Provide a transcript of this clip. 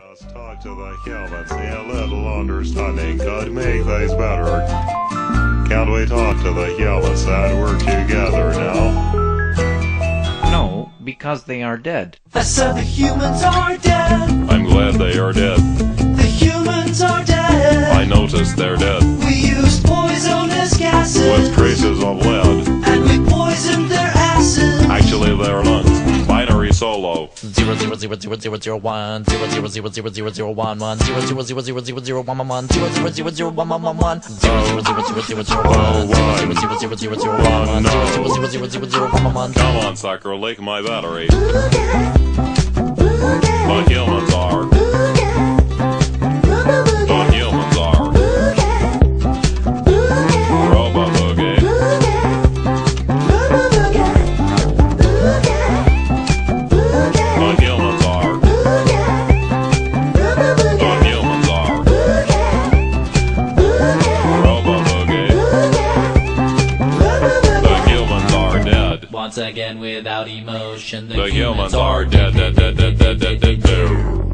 Let's talk to the humans. A little understanding could make things better. Can't we talk to the humans and work together now? No, because they are dead. I said the humans are dead. I'm glad they are dead. The humans are dead. I noticed they're dead. We used poisonous gases With traces of lead. and we poisoned their asses. Actually, their lungs. Binary solo. 0000001 0000001 000000111 0000011 000000111 Come on, sucker, lick my battery. The humans are. The humans are. Robo Boogie. The humans are. The humans are. Robo Boogie. The humans are dead. Once again without emotion, The humans are dead, dead, dead, dead, dead, dead, dead.